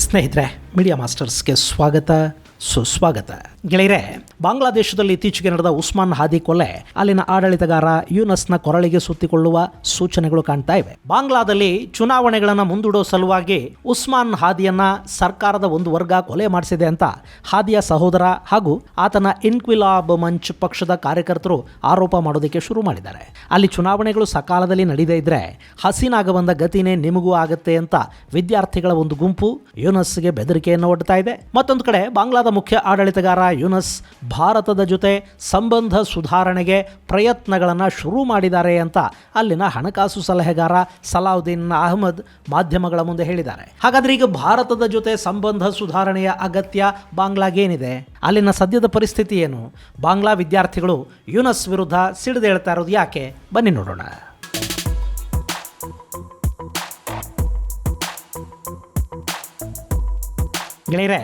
ಸ್ನೇಹಿತರೆ, ಮೀಡಿಯಾ ಮಾಸ್ಟರ್ಸ್ಗೆ ಸ್ವಾಗತ ಸುಸ್ವಾಗತ. ಗೆಳೆಯರೆ, ಬಾಂಗ್ಲಾದೇಶದಲ್ಲಿ ಇತ್ತೀಚೆಗೆ ನಡೆದ ಉಸ್ಮಾನ್ ಹಾದಿ ಕೊಲೆ ಅಲ್ಲಿನ ಆಡಳಿತಗಾರ ಯೂನಸ್ನ ಕೊರಳಿಗೆ ಸುತ್ತಿಕೊಳ್ಳುವ ಸೂಚನೆಗಳು ಕಾಣ್ತಾ ಇವೆ. ಬಾಂಗ್ಲಾದಲ್ಲಿ ಚುನಾವಣೆಗಳನ್ನು ಮುಂದೂಡೋ ಸಲುವಾಗಿ ಉಸ್ಮಾನ್ ಹಾದಿಯನ್ನ ಸರ್ಕಾರದ ಒಂದು ವರ್ಗ ಕೊಲೆ ಮಾಡಿಸಿದೆ ಅಂತ ಹಾದಿಯ ಸಹೋದರ ಹಾಗೂ ಆತನ ಇನ್ಕ್ವಿಲಾಬ್ ಮಂಚ್ ಪಕ್ಷದ ಕಾರ್ಯಕರ್ತರು ಆರೋಪ ಮಾಡೋದಕ್ಕೆ ಶುರು ಮಾಡಿದ್ದಾರೆ. ಅಲ್ಲಿ ಚುನಾವಣೆಗಳು ಸಕಾಲದಲ್ಲಿ ನಡೆಯದೇ ಇದ್ರೆ ಹಸೀನಾಗ ಬಂದ ಗತಿನೇ ನಿಮಗೂ ಆಗತ್ತೆ ಅಂತ ವಿದ್ಯಾರ್ಥಿಗಳ ಒಂದು ಗುಂಪು ಯೂನಸ್ಗೆ ಬೆದರಿಕೆಯನ್ನು ಒಡ್ತಾ ಇದೆ. ಮತ್ತೊಂದು ಕಡೆ ಬಾಂಗ್ಲಾದ ಮುಖ್ಯ ಆಡಳಿತಗಾರ ಯೂನಸ್ ಭಾರತದ ಜೊತೆ ಸಂಬಂಧ ಸುಧಾರಣೆಗೆ ಪ್ರಯತ್ನಗಳನ್ನು ಶುರು ಮಾಡಿದ್ದಾರೆ ಅಂತ ಅಲ್ಲಿನ ಹಣಕಾಸು ಸಲಹೆಗಾರ ಸಲಾವುದ್ದೀನ್ ಅಹಮದ್ ಮಾಧ್ಯಮಗಳ ಮುಂದೆ ಹೇಳಿದ್ದಾರೆ. ಹಾಗಾದ್ರೆ ಈಗ ಭಾರತದ ಜೊತೆ ಸಂಬಂಧ ಸುಧಾರಣೆಯ ಅಗತ್ಯ ಬಾಂಗ್ಲಾಗೇನಿದೆ? ಅಲ್ಲಿನ ಸದ್ಯದ ಪರಿಸ್ಥಿತಿ ಏನು? ಬಾಂಗ್ಲಾ ವಿದ್ಯಾರ್ಥಿಗಳು ಯೂನಸ್ ವಿರುದ್ಧ ಸಿಡಿದೇಳ್ತಾ ಇರೋದು ಯಾಕೆ? ಬನ್ನಿ ನೋಡೋಣ. ಗೆಳೆಯರೆ,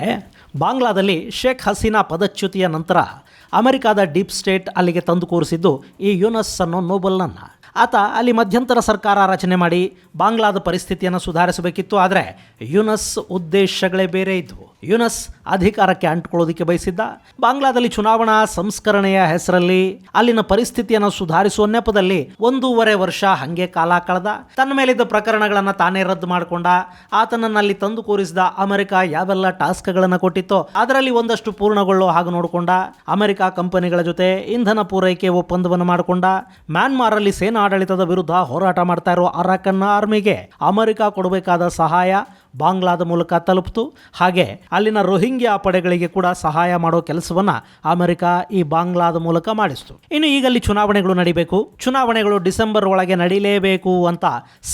ಬಾಂಗ್ಲಾದಲ್ಲಿ ಶೇಖ್ ಹಸೀನಾ ಪದಚ್ಯುತಿಯ ನಂತರ ಅಮೆರಿಕಾದ ಡೀಪ್ ಸ್ಟೇಟ್ ಅಲ್ಲಿಗೆ ತಂದು ಕೂರಿಸಿದ್ದು ಈ ಯೂನಸ್ ಅನ್ನೋ ನೋಬಲ್ನನ್ನು. ಆತ ಅಲ್ಲಿ ಮಧ್ಯಂತರ ಸರ್ಕಾರ ರಚನೆ ಮಾಡಿ ಬಾಂಗ್ಲಾದ ಪರಿಸ್ಥಿತಿಯನ್ನು ಸುಧಾರಿಸಬೇಕಿತ್ತು. ಆದರೆ ಯೂನಸ್ ಉದ್ದೇಶಗಳೇ ಬೇರೆ ಇದ್ವು. ಯೂನಸ್ ಅಧಿಕಾರಕ್ಕೆ ಅಂಟ್ಕೊಳ್ಳೋದಕ್ಕೆ ಬಯಸಿದ್ದ. ಬಾಂಗ್ಲಾದಲ್ಲಿ ಚುನಾವಣಾ ಸಂಸ್ಕರಣೆಯ ಹೆಸರಲ್ಲಿ ಅಲ್ಲಿನ ಪರಿಸ್ಥಿತಿಯನ್ನು ಸುಧಾರಿಸುವ ನೆಪದಲ್ಲಿ 1.5 ವರ್ಷ ಹಂಗೆ ಕಾಲ ಕಳೆದ. ತನ್ನ ಮೇಲಿದ್ದ ಪ್ರಕರಣಗಳನ್ನು ತಾನೇ ರದ್ದು ಮಾಡಿಕೊಂಡ. ಆತನನ್ನು ಅಲ್ಲಿ ತಂದು ಕೂರಿಸಿದ ಅಮೆರಿಕ ಯಾವೆಲ್ಲ ಟಾಸ್ಕ್ಗಳನ್ನು ಕೊಟ್ಟಿತ್ತೋ ಅದರಲ್ಲಿ ಒಂದಷ್ಟು ಪೂರ್ಣಗೊಳ್ಳೋ ಹಾಗೆ ನೋಡಿಕೊಂಡ. ಅಮೆರಿಕ ಕಂಪನಿಗಳ ಜೊತೆ ಇಂಧನ ಪೂರೈಕೆ ಒಪ್ಪಂದವನ್ನು ಮಾಡಿಕೊಂಡ. ಮ್ಯಾನ್ಮಾರಲ್ಲಿ ಸೇನಾ ಆಡಳಿತದ ವಿರುದ್ಧ ಹೋರಾಟ ಮಾಡ್ತಾ ಇರೋ ಅರಾಕನ್ ಆರ್ಮಿಗೆ ಅಮೆರಿಕ ಕೊಡಬೇಕಾದ ಸಹಾಯ ಬಾಂಗ್ಲಾದ ಮೂಲಕ ತಲುಪಿತು. ಹಾಗೆ ಅಲ್ಲಿನ ರೋಹಿಂಗ್ಯಾ ಪಡೆಗಳಿಗೆ ಕೂಡ ಸಹಾಯ ಮಾಡೋ ಕೆಲಸವನ್ನ ಅಮೆರಿಕ ಈ ಬಾಂಗ್ಲಾದ ಮೂಲಕ ಮಾಡಿಸ್ತು. ಇನ್ನು ಈಗಲ್ಲಿ ಚುನಾವಣೆಗಳು ನಡೀಬೇಕು. ಚುನಾವಣೆಗಳು ಡಿಸೆಂಬರ್ ಒಳಗೆ ನಡೀಲೇಬೇಕು ಅಂತ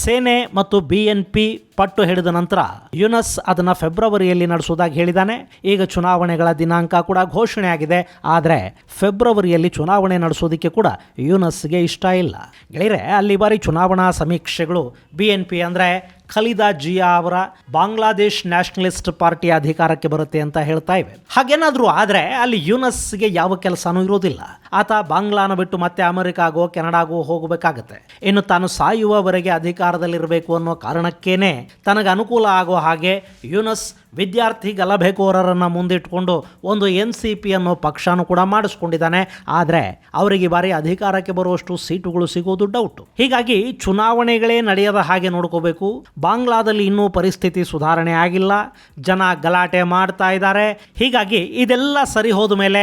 ಸೇನೆ ಮತ್ತು BNP ಪಟ್ಟು ಹಿಡಿದ ನಂತರ ಯೂನಸ್ ಅದನ್ನ ಫೆಬ್ರವರಿಯಲ್ಲಿ ನಡೆಸುವುದಾಗಿ ಹೇಳಿದ್ದಾನೆ. ಈಗ ಚುನಾವಣೆಗಳ ದಿನಾಂಕ ಕೂಡ ಘೋಷಣೆ ಆಗಿದೆ. ಆದರೆ ಫೆಬ್ರವರಿಯಲ್ಲಿ ಚುನಾವಣೆ ನಡೆಸೋದಕ್ಕೆ ಕೂಡ ಯೂನಸ್ಗೆ ಇಷ್ಟ ಇಲ್ಲ. ಗೆಳೆಯರೆ, ಅಲ್ಲಿ ಬಾರಿ ಚುನಾವಣಾ ಸಮೀಕ್ಷೆಗಳು BNP ಅಂದರೆ ಖಲೀದಾ ಜಿಯಾ ಅವರ ಬಾಂಗ್ಲಾದೇಶ್ ನ್ಯಾಷನಲಿಸ್ಟ್ ಪಾರ್ಟಿ ಅಧಿಕಾರಕ್ಕೆ ಬರುತ್ತೆ ಅಂತ ಹೇಳ್ತಾ ಇವೆ. ಹಾಗೇನಾದರೂ ಆದರೆ ಅಲ್ಲಿ ಯೂನಸ್ಗೆ ಯಾವ ಕೆಲಸನೂ ಇರೋದಿಲ್ಲ. ಆತ ಬಾಂಗ್ಲಾನ ಬಿಟ್ಟು ಮತ್ತೆ ಅಮೆರಿಕಾಗೋ ಕೆನಡಾಗೋ ಹೋಗಬೇಕಾಗತ್ತೆ. ಇನ್ನು ತಾನು ಸಾಯುವವರೆಗೆ ಅಧಿಕಾರದಲ್ಲಿರಬೇಕು ಅನ್ನೋ ಕಾರಣಕ್ಕೇನೆ ತನಗೆ ಅನುಕೂಲ ಆಗೋ ಹಾಗೆ ಯೂನಸ್ ವಿದ್ಯಾರ್ಥಿ ಗಲಭೆಕೋರರನ್ನು ಮುಂದಿಟ್ಕೊಂಡು ಒಂದು NCP ಅನ್ನೋ ಪಕ್ಷನೂ ಕೂಡ ಮಾಡಿಸ್ಕೊಂಡಿದ್ದಾನೆ. ಆದರೆ ಅವರಿಗೆ ಬಾರಿ ಅಧಿಕಾರಕ್ಕೆ ಬರುವಷ್ಟು ಸೀಟುಗಳು ಸಿಗೋದು ಡೌಟು. ಹೀಗಾಗಿ ಚುನಾವಣೆಗಳೇ ನಡೆಯದ ಹಾಗೆ ನೋಡ್ಕೋಬೇಕು. ಬಾಂಗ್ಲಾದಲ್ಲಿ ಇನ್ನೂ ಪರಿಸ್ಥಿತಿ ಸುಧಾರಣೆ ಆಗಿಲ್ಲ. ಜನ ಗಲಾಟೆ ಮಾಡ್ತಾ ಇದ್ದಾರೆ. ಹೀಗಾಗಿ ಇದೆಲ್ಲ ಸರಿ ಹೋದ ಮೇಲೆ,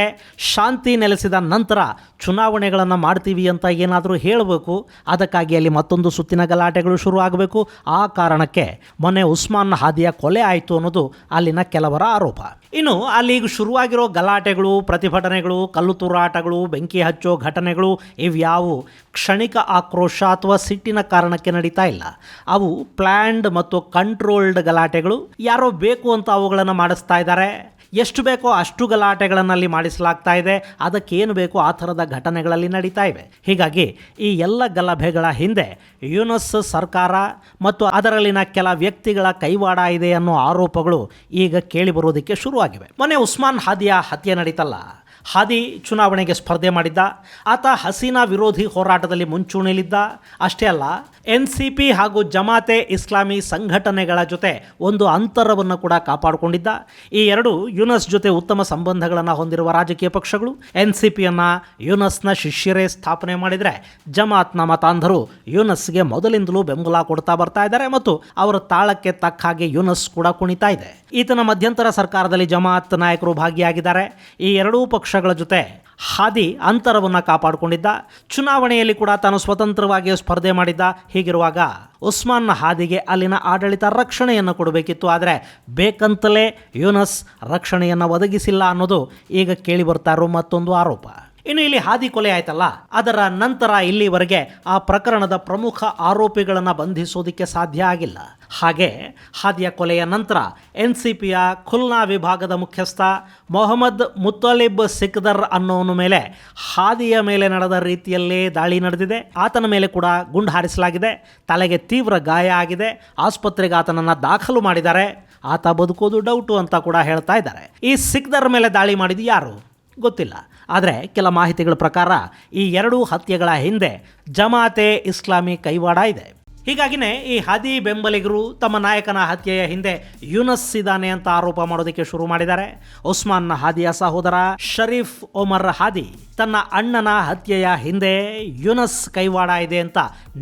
ಶಾಂತಿ ನೆಲೆಸಿದ ನಂತರ ಚುನಾವಣೆಗಳನ್ನು ಮಾಡ್ತೀವಿ ಅಂತ ಏನಾದರೂ ಹೇಳಬೇಕು. ಅದಕ್ಕಾಗಿ ಅಲ್ಲಿ ಮತ್ತೊಂದು ಸುತ್ತಿನ ಗಲಾಟೆಗಳು ಶುರು ಆಗಬೇಕು. ಆ ಕಾರಣಕ್ಕೆ ಮೊನ್ನೆ ಉಸ್ಮಾನ್ ಹಾದಿಯ ಕೊಲೆ ಆಯಿತು ಅನ್ನೋದು ಅಲ್ಲಿನ ಕೆಲವರ ಆರೋಪ. ಇನ್ನು ಅಲ್ಲಿ ಈಗ ಶುರುವಾಗಿರೋ ಗಲಾಟೆಗಳು, ಪ್ರತಿಭಟನೆಗಳು, ಕಲ್ಲು ತೂರಾಟಗಳು, ಬೆಂಕಿ ಹಚ್ಚೋ ಘಟನೆಗಳು ಇವ್ಯಾವು ಕ್ಷಣಿಕ ಆಕ್ರೋಶ ಅಥವಾ ಸಿಟ್ಟಿನ ಕಾರಣಕ್ಕೆ ನಡೀತಾ ಇಲ್ಲ. ಅವು ಪ್ಲ್ಯಾಂಡ್ ಮತ್ತು ಕಂಟ್ರೋಲ್ಡ್ ಗಲಾಟೆಗಳು. ಯಾರೋ ಬೇಕು ಅಂತ ಅವುಗಳನ್ನು ಮಾಡಿಸ್ತಾ ಇದ್ದಾರೆ. ಎಷ್ಟು ಬೇಕೋ ಅಷ್ಟು ಗಲಾಟೆಗಳನ್ನು ಅಲ್ಲಿ ಮಾಡಿಸಲಾಗ್ತಾ ಇದೆ. ಅದಕ್ಕೇನು ಬೇಕೋ ಆ ಥರದ ಘಟನೆಗಳಲ್ಲಿ ನಡೀತಾ ಇವೆ. ಹೀಗಾಗಿ ಈ ಎಲ್ಲ ಗಲಭೆಗಳ ಹಿಂದೆ ಯೂನಸ್ ಸರ್ಕಾರ ಮತ್ತು ಅದರಲ್ಲಿನ ಕೆಲ ವ್ಯಕ್ತಿಗಳ ಕೈವಾಡ ಇದೆ ಅನ್ನೋ ಆರೋಪಗಳು ಈಗ ಕೇಳಿಬರೋದಕ್ಕೆ ಶುರುವಾಗಿವೆ. ಮೊನ್ನೆ ಉಸ್ಮಾನ್ ಹಾದಿಯ ಹತ್ಯೆ ನಡೀತಲ್ಲ, ಹಾದಿ ಚುನಾವಣೆಗೆ ಸ್ಪರ್ಧೆ ಮಾಡಿದ್ದ. ಆತ ಹಸೀನಾ ವಿರೋಧಿ ಹೋರಾಟದಲ್ಲಿ ಮುಂಚೂಣಿಲಿದ್ದ. ಅಷ್ಟೇ ಅಲ್ಲ, NCP ಹಾಗೂ ಜಮಾತೆ ಇಸ್ಲಾಮಿ ಸಂಘಟನೆಗಳ ಜೊತೆ ಒಂದು ಅಂತರವನ್ನು ಕೂಡ ಕಾಪಾಡಿಕೊಂಡಿದ್ದ. ಈ ಎರಡು ಯೂನಸ್ ಜೊತೆ ಉತ್ತಮ ಸಂಬಂಧಗಳನ್ನು ಹೊಂದಿರುವ ರಾಜಕೀಯ ಪಕ್ಷಗಳು. NCPಯನ್ನು ಯೂನಸ್ನ ಶಿಷ್ಯರೇ ಸ್ಥಾಪನೆ ಮಾಡಿದರೆ, ಜಮಾತ್ನ ಮತಾಂಧರು ಯೂನಸ್ಗೆ ಮೊದಲಿಂದಲೂ ಬೆಂಬಲ ಕೊಡ್ತಾ ಬರ್ತಾ ಇದ್ದಾರೆ ಮತ್ತು ಅವರ ತಾಳಕ್ಕೆ ತಕ್ಕ ಹಾಗೆ ಯೂನಸ್ ಕೂಡ ಕುಣಿತಾ ಇದೆ. ಈತನ ಮಧ್ಯಂತರ ಸರ್ಕಾರದಲ್ಲಿ ಜಮಾತ್ ನಾಯಕರು ಭಾಗಿಯಾಗಿದ್ದಾರೆ. ಈ ಎರಡೂ ಪಕ್ಷಗಳ ಜೊತೆ ಹಾದಿ ಅಂತರವನ್ನು ಕಾಪಾಡಿಕೊಂಡಿದ್ದ. ಚುನಾವಣೆಯಲ್ಲಿ ಕೂಡ ತಾನು ಸ್ವತಂತ್ರವಾಗಿ ಸ್ಪರ್ಧೆ ಮಾಡಿದ್ದ. ಹೀಗಿರುವಾಗ ಉಸ್ಮಾನ್ ಹಾದಿಗೆ ಅಲ್ಲಿನ ಆಡಳಿತ ರಕ್ಷಣೆಯನ್ನು ಕೊಡಬೇಕಿತ್ತು. ಆದರೆ ಬೇಕಂತಲೇ ಯೂನಸ್ ರಕ್ಷಣೆಯನ್ನು ಒದಗಿಸಿಲ್ಲ ಅನ್ನೋದು ಈಗ ಕೇಳಿ ಬರ್ತಾ ಇರೋ ಮತ್ತೊಂದು ಆರೋಪ. ಇನ್ನು ಇಲ್ಲಿ ಹಾದಿ ಕೊಲೆ ಆಯ್ತಲ್ಲ, ಅದರ ನಂತರ ಇಲ್ಲಿವರೆಗೆ ಆ ಪ್ರಕರಣದ ಪ್ರಮುಖ ಆರೋಪಿಗಳನ್ನು ಬಂಧಿಸೋದಕ್ಕೆ ಸಾಧ್ಯ ಆಗಿಲ್ಲ. ಹಾಗೆ ಹಾದಿಯ ಕೊಲೆಯ ನಂತರ NCPಯ ಖುಲ್ನಾ ವಿಭಾಗದ ಮುಖ್ಯಸ್ಥ ಮೊಹಮ್ಮದ್ ಮುತ್ತಲಿಬ್ ಸಿಕ್ದರ್ ಅನ್ನೋನ ಮೇಲೆ ಹಾದಿಯ ಮೇಲೆ ನಡೆದ ರೀತಿಯಲ್ಲೇ ದಾಳಿ ನಡೆದಿದೆ. ಆತನ ಮೇಲೆ ಕೂಡ ಗುಂಡು ಹಾರಿಸಲಾಗಿದೆ. ತಲೆಗೆ ತೀವ್ರ ಗಾಯ ಆಗಿದೆ. ಆಸ್ಪತ್ರೆಗೆ ಆತನನ್ನು ದಾಖಲು ಮಾಡಿದ್ದಾರೆ. ಆತ ಬದುಕೋದು ಡೌಟು ಅಂತ ಕೂಡ ಹೇಳ್ತಾ ಇದ್ದಾರೆ. ಈ ಸಿಕ್ದರ್ ಮೇಲೆ ದಾಳಿ ಮಾಡಿದ್ದು ಯಾರು ಗೊತ್ತಿಲ್ಲ. ಆದರೆ ಕೆಲ ಮಾಹಿತಿಗಳ ಪ್ರಕಾರ ಈ ಎರಡೂ ಹತ್ಯೆಗಳ ಹಿಂದೆ ಜಮಾತೆ ಇಸ್ಲಾಮಿ ಕೈವಾಡ ಇದೆ. ಹೀಗಾಗಿನೇ ಈ ಹಾದಿ ಬೆಂಬಲಿಗರು ತಮ್ಮ ನಾಯಕನ ಹತ್ಯೆಯ ಹಿಂದೆ ಯೂನಸ್ ಇದ್ದಾನೆ ಅಂತ ಆರೋಪ ಮಾಡೋದಕ್ಕೆ ಶುರು ಮಾಡಿದ್ದಾರೆ. ಉಸ್ಮಾನ್ ಹಾದಿಯ ಸಹೋದರ ಶರೀಫ್ ಒಮರ್ ಹಾದಿ ತನ್ನ ಅಣ್ಣನ ಹತ್ಯೆಯ ಹಿಂದೆ ಯೂನಸ್ ಕೈವಾಡ ಇದೆ ಅಂತ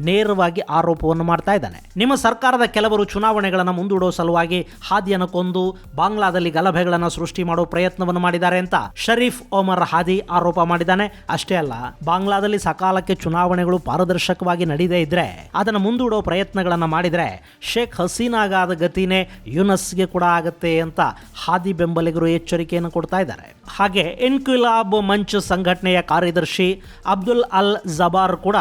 ನೇರವಾಗಿ ಆರೋಪವನ್ನು ಮಾಡ್ತಾ ಇದ್ದಾನೆ. ನಿಮ್ಮ ಸರ್ಕಾರದ ಕೆಲವರು ಚುನಾವಣೆಗಳನ್ನು ಮುಂದೂಡೋ ಸಲುವಾಗಿ ಹಾದಿಯನ್ನು ಕೊಂದು ಬಾಂಗ್ಲಾದಲ್ಲಿ ಗಲಭೆಗಳನ್ನು ಸೃಷ್ಟಿ ಮಾಡೋ ಪ್ರಯತ್ನವನ್ನು ಮಾಡಿದ್ದಾರೆ ಅಂತ ಶರೀಫ್ ಒಮರ್ ಹಾದಿ ಆರೋಪ ಮಾಡಿದ್ದಾನೆ. ಅಷ್ಟೇ ಅಲ್ಲ, ಬಾಂಗ್ಲಾದಲ್ಲಿ ಸಕಾಲಕ್ಕೆ ಚುನಾವಣೆಗಳು ಪಾರದರ್ಶಕವಾಗಿ ನಡೆಯದೇ ಇದ್ರೆ ಅದನ್ನು ಮುಂದೂಡೋ ಪ್ರಯತ್ನಗಳನ್ನು ಮಾಡಿದರೆ ಶೇಖ್ ಹಸೀನಾಗಾದ ಗತಿನೇ ಯೂನಸ್ಗೆ ಕೂಡ ಆಗುತ್ತೆ ಅಂತ ಹಾದಿ ಬೆಂಬಲಿಗರು ಎಚ್ಚರಿಕೆಯನ್ನು ಕೊಡ್ತಾ ಇದ್ದಾರೆ. ಹಾಗೆ ಇನ್ಕ್ವಿಲಾಬ್ ಮಂಚ್ ಸಂಘಟನೆಯ ಕಾರ್ಯದರ್ಶಿ ಅಬ್ದುಲ್ ಅಲ್ ಜಬಾರ್ ಕೂಡ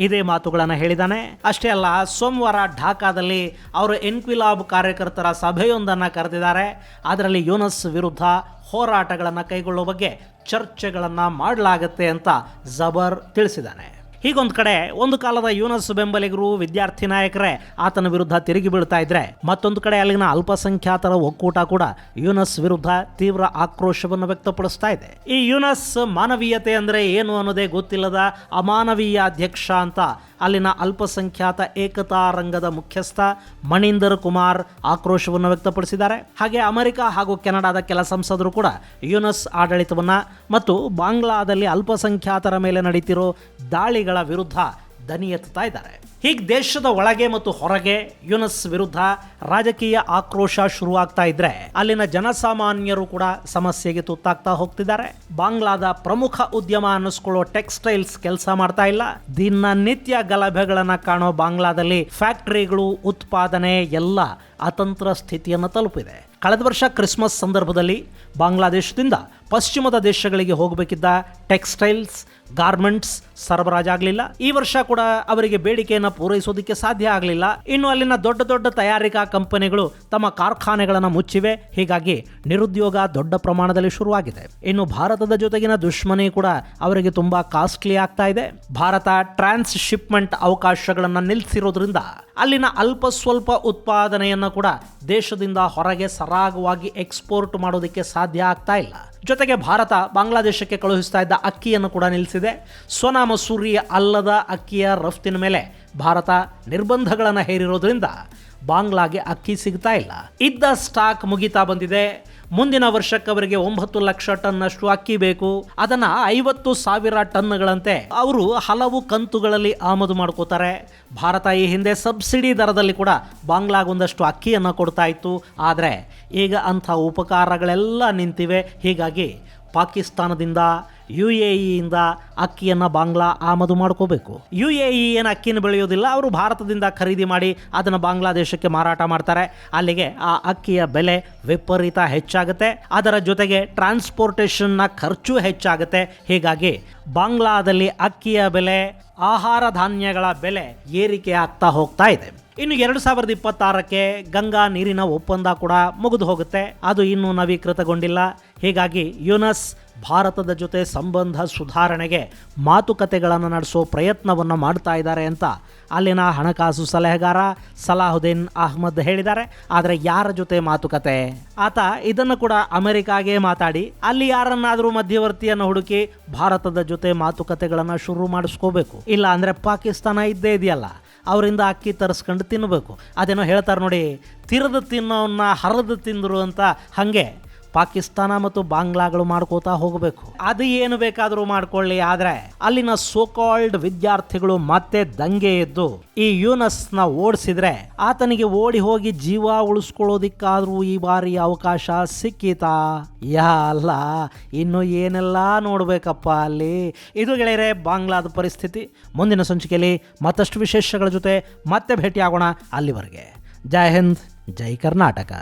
ಇದೇ ಮಾತುಗಳನ್ನು ಹೇಳಿದ್ದಾನೆ. ಅಷ್ಟೇ ಅಲ್ಲ, ಸೋಮವಾರ ಢಾಕಾದಲ್ಲಿ ಅವರು ಇನ್ಕ್ವಿಲಾಬ್ ಕಾರ್ಯಕರ್ತರ ಸಭೆಯೊಂದನ್ನು ಕರೆದಿದ್ದಾರೆ. ಅದರಲ್ಲಿ ಯೂನಸ್ ವಿರುದ್ಧ ಹೋರಾಟಗಳನ್ನು ಕೈಗೊಳ್ಳುವ ಬಗ್ಗೆ ಚರ್ಚೆಗಳನ್ನು ಮಾಡಲಾಗುತ್ತೆ ಅಂತ ಜಬರ್ ತಿಳಿಸಿದ್ದಾನೆ. ಹೀಗೊಂದು ಕಡೆ ಒಂದು ಕಾಲದ ಯೂನಸ್ ಬೆಂಬಲಿಗರು ವಿದ್ಯಾರ್ಥಿ ನಾಯಕರೇ ಆತನ ವಿರುದ್ಧ ತಿರುಗಿ ಬೀಳ್ತಾ ಇದ್ರೆ, ಮತ್ತೊಂದು ಕಡೆ ಅಲ್ಲಿನ ಅಲ್ಪಸಂಖ್ಯಾತರ ಒಕ್ಕೂಟ ಕೂಡ ಯೂನಸ್ ವಿರುದ್ಧ ತೀವ್ರ ಆಕ್ರೋಶವನ್ನು ವ್ಯಕ್ತಪಡಿಸ್ತಾ ಇದೆ. ಈ ಯೂನಸ್ ಮಾನವೀಯತೆ ಅಂದ್ರೆ ಏನು ಅನ್ನೋದೇ ಗೊತ್ತಿಲ್ಲದ ಅಮಾನವೀಯ ಅಧ್ಯಕ್ಷ ಅಂತ ಅಲ್ಲಿನ ಅಲ್ಪಸಂಖ್ಯಾತ ಏಕತಾ ರಂಗದ ಮುಖ್ಯಸ್ಥ ಮಣೀಂದರ್ ಕುಮಾರ್ ಆಕ್ರೋಶವನ್ನು ವ್ಯಕ್ತಪಡಿಸಿದ್ದಾರೆ. ಹಾಗೆ ಅಮೆರಿಕ ಹಾಗೂ ಕೆನಡಾದ ಕೆಲ ಸಂಸದರು ಕೂಡ ಯೂನಸ್ ಆಡಳಿತವನ್ನ ಮತ್ತು ಬಾಂಗ್ಲಾದಲ್ಲಿ ಅಲ್ಪಸಂಖ್ಯಾತರ ಮೇಲೆ ನಡೀತಿರೋ ದಾಳಿಗಳ ವಿರುದ್ಧ ದನಿ ಎತ್ತುತ್ತಾ ಇದ್ದಾರೆ. ಹೀಗೆ ದೇಶದ ಒಳಗೆ ಮತ್ತು ಹೊರಗೆ ಯೂನಸ್ ವಿರುದ್ಧ ರಾಜಕೀಯ ಆಕ್ರೋಶ ಶುರುವಾಗ್ತಾ ಇದ್ರೆ ಅಲ್ಲಿನ ಜನಸಾಮಾನ್ಯರು ಕೂಡ ಸಮಸ್ಯೆಗೆ ತುತ್ತಾಗ್ತಾ ಹೋಗ್ತಿದ್ದಾರೆ. ಬಾಂಗ್ಲಾದ ಪ್ರಮುಖ ಉದ್ಯಮ ಅನ್ನಿಸ್ಕೊಳ್ಳೋ ಟೆಕ್ಸ್ಟೈಲ್ಸ್ ಕೆಲಸ ಮಾಡ್ತಾ ಇಲ್ಲ. ದಿನನಿತ್ಯ ಗಲಭೆಗಳನ್ನ ಕಾಣೋ ಬಾಂಗ್ಲಾದಲ್ಲಿ ಫ್ಯಾಕ್ಟರಿಗಳು ಉತ್ಪಾದನೆ ಎಲ್ಲ ಅತಂತ್ರ ಸ್ಥಿತಿಯನ್ನು ತಲುಪಿದೆ. ಕಳೆದ ವರ್ಷ ಕ್ರಿಸ್ಮಸ್ ಸಂದರ್ಭದಲ್ಲಿ ಬಾಂಗ್ಲಾದೇಶದಿಂದ ಪಶ್ಚಿಮದ ದೇಶಗಳಿಗೆ ಹೋಗಬೇಕಿದ್ದ ಟೆಕ್ಸ್ಟೈಲ್ಸ್ ಗಾರ್ಮೆಂಟ್ಸ್ ಸರಬರಾಜಾಗಲಿಲ್ಲ. ಈ ವರ್ಷ ಕೂಡ ಅವರಿಗೆ ಬೇಡಿಕೆಯನ್ನು ಪೂರೈಸೋದಕ್ಕೆ ಸಾಧ್ಯ ಆಗಲಿಲ್ಲ. ಇನ್ನು ಅಲ್ಲಿನ ದೊಡ್ಡ ದೊಡ್ಡ ತಯಾರಿಕಾ ಕಂಪನಿಗಳು ತಮ್ಮ ಕಾರ್ಖಾನೆಗಳನ್ನು ಮುಚ್ಚಿವೆ. ಹೀಗಾಗಿ ನಿರುದ್ಯೋಗ ದೊಡ್ಡ ಪ್ರಮಾಣದಲ್ಲಿ ಶುರುವಾಗಿದೆ. ಇನ್ನು ಭಾರತದ ಜೊತೆಗಿನ ದುಶ್ಮನಿ ಕೂಡ ಅವರಿಗೆ ತುಂಬಾ ಕಾಸ್ಟ್ಲಿ ಆಗ್ತಾ ಇದೆ. ಭಾರತ ಟ್ರಾನ್ಸ್ ಶಿಪ್ಮೆಂಟ್ ಅವಕಾಶಗಳನ್ನು ನಿಲ್ಲಿಸಿರೋದ್ರಿಂದ ಅಲ್ಲಿನ ಅಲ್ಪ ಸ್ವಲ್ಪ ಉತ್ಪಾದನೆಯನ್ನು ಕೂಡ ದೇಶದಿಂದ ಹೊರಗೆ ಸರಾಗವಾಗಿ ಎಕ್ಸ್ಪೋರ್ಟ್ ಮಾಡೋದಕ್ಕೆ ಸಾಧ್ಯ ಆಗ್ತಾ ಇಲ್ಲ. ಜೊತೆಗೆ ಭಾರತ ಬಾಂಗ್ಲಾದೇಶಕ್ಕೆ ಕಳುಹಿಸ್ತಾ ಇದ್ದ ಅಕ್ಕಿಯನ್ನು ಕೂಡ ನಿಲ್ಲಿಸಿದೆ. ಸೋನಾ ಮಸೂರಿ ಅಲ್ಲದ ಅಕ್ಕಿಯ ರಫ್ತಿನ ಮೇಲೆ ಭಾರತ ನಿರ್ಬಂಧಗಳನ್ನು ಹೇರಿರೋದ್ರಿಂದ ಬಾಂಗ್ಲಾಗೆ ಅಕ್ಕಿ ಸಿಗ್ತಾ ಇಲ್ಲ. ಇದ್ದ ಸ್ಟಾಕ್ ಮುಗಿತಾ ಬಂದಿದೆ. ಮುಂದಿನ ವರ್ಷಕ್ಕೆ ಅವರಿಗೆ 9 ಲಕ್ಷ ಟನ್ನಷ್ಟು ಅಕ್ಕಿ ಬೇಕು. ಅದನ್ನ 50,000 ಟನ್ಗಳಂತೆ ಅವರು ಹಲವು ಕಂತುಗಳಲ್ಲಿ ಆಮದು ಮಾಡ್ಕೋತಾರೆ. ಭಾರತ ಈ ಹಿಂದೆ ಸಬ್ಸಿಡಿ ದರದಲ್ಲಿ ಕೂಡ ಬಾಂಗ್ಲಾಗೊಂದಷ್ಟು ಅಕ್ಕಿಯನ್ನು ಕೊಡ್ತಾ ಇತ್ತು. ಆದರೆ ಈಗ ಅಂಥ ಉಪಕಾರಗಳೆಲ್ಲ ನಿಂತಿವೆ. ಹೀಗಾಗಿ ಪಾಕಿಸ್ತಾನದಿಂದ UAEಯಿಂದ ಅಕ್ಕಿಯನ್ನು ಬಾಂಗ್ಲಾ ಆಮದು ಮಾಡ್ಕೋಬೇಕು. UAE ಏನು ಅಕ್ಕಿನ ಬೆಳೆಯೋದಿಲ್ಲ, ಅವರು ಭಾರತದಿಂದ ಖರೀದಿ ಮಾಡಿ ಅದನ್ನು ಬಾಂಗ್ಲಾದೇಶಕ್ಕೆ ಮಾರಾಟ ಮಾಡ್ತಾರೆ. ಅಲ್ಲಿಗೆ ಆ ಅಕ್ಕಿಯ ಬೆಲೆ ವಿಪರೀತ ಹೆಚ್ಚಾಗುತ್ತೆ. ಅದರ ಜೊತೆಗೆ ಟ್ರಾನ್ಸ್ಪೋರ್ಟೇಷನ್ನ ಖರ್ಚು ಹೆಚ್ಚಾಗುತ್ತೆ. ಹೀಗಾಗಿ ಬಾಂಗ್ಲಾದಲ್ಲಿ ಅಕ್ಕಿಯ ಬೆಲೆ, ಆಹಾರ ಧಾನ್ಯಗಳ ಬೆಲೆ ಏರಿಕೆ ಆಗ್ತಾ ಹೋಗ್ತಾ ಇದೆ. ಇನ್ನು 2026ಕ್ಕೆ ಗಂಗಾ ನೀರಿನ ಒಪ್ಪಂದ ಕೂಡ ಮುಗಿದು ಹೋಗುತ್ತೆ. ಅದು ಇನ್ನೂ ನವೀಕೃತಗೊಂಡಿಲ್ಲ. ಹೀಗಾಗಿ ಯೂನಸ್ ಭಾರತದ ಜೊತೆ ಸಂಬಂಧ ಸುಧಾರಣೆಗೆ ಮಾತುಕತೆಗಳನ್ನು ನಡೆಸೋ ಪ್ರಯತ್ನವನ್ನು ಮಾಡ್ತಾ ಇದ್ದಾರೆ ಅಂತ ಅಲ್ಲಿನ ಹಣಕಾಸು ಸಲಹೆಗಾರ ಸಲಾಹುದ್ದೀನ್ ಅಹ್ಮದ್ ಹೇಳಿದ್ದಾರೆ. ಆದರೆ ಯಾರ ಜೊತೆ ಮಾತುಕತೆ? ಆತ ಇದನ್ನು ಕೂಡ ಅಮೆರಿಕಾಗೆ ಮಾತಾಡಿ ಅಲ್ಲಿ ಯಾರನ್ನಾದರೂ ಮಧ್ಯವರ್ತಿಯನ್ನು ಹುಡುಕಿ ಭಾರತದ ಜೊತೆ ಮಾತುಕತೆಗಳನ್ನು ಶುರು ಮಾಡಿಸ್ಕೋಬೇಕು. ಇಲ್ಲ ಅಂದರೆ ಪಾಕಿಸ್ತಾನ ಇದ್ದೇ ಇದೆಯಲ್ಲ, ಅವರಿಂದ ಅಕ್ಕಿ ತರಿಸ್ಕೊಂಡು ತಿನ್ನಬೇಕು. ಅದೇನೋ ಹೇಳ್ತಾರೆ ನೋಡಿ, ತಿರದು ತಿನ್ನೋನ್ನ ಹರಿದು ತಿಂದರು ಅಂತ. ಹಾಗೆ ಪಾಕಿಸ್ತಾನ ಮತ್ತು ಬಾಂಗ್ಲಾಗಳು ಮಾಡ್ಕೋತಾ ಹೋಗಬೇಕು. ಅದು ಏನು ಬೇಕಾದರೂ ಮಾಡ್ಕೊಳ್ಳಿ. ಆದರೆ ಅಲ್ಲಿನ ಸೋಕಾಲ್ಡ್ ವಿದ್ಯಾರ್ಥಿಗಳು ಮತ್ತೆ ದಂಗೆ ಎದ್ದು ಈ ಯೂನಸ್ನ ಓಡಿಸಿದ್ರೆ ಆತನಿಗೆ ಓಡಿ ಹೋಗಿ ಜೀವ ಉಳಿಸ್ಕೊಳ್ಳೋದಿಕ್ಕಾದ್ರೂ ಈ ಬಾರಿ ಅವಕಾಶ ಸಿಕ್ಕಿತಾ? ಅಲ್ಲ, ಇನ್ನು ಏನೆಲ್ಲ ನೋಡ್ಬೇಕಪ್ಪ ಅಲ್ಲಿ. ಇದು ಗೆಳೆಯರೆ ಬಾಂಗ್ಲಾದ ಪರಿಸ್ಥಿತಿ. ಮುಂದಿನ ಸಂಚಿಕೆಯಲ್ಲಿ ಮತ್ತಷ್ಟು ವಿಶೇಷಗಳ ಜೊತೆ ಮತ್ತೆ ಭೇಟಿಯಾಗೋಣ. ಅಲ್ಲಿವರೆಗೆ ಜೈ ಹಿಂದ್, ಜೈ ಕರ್ನಾಟಕ.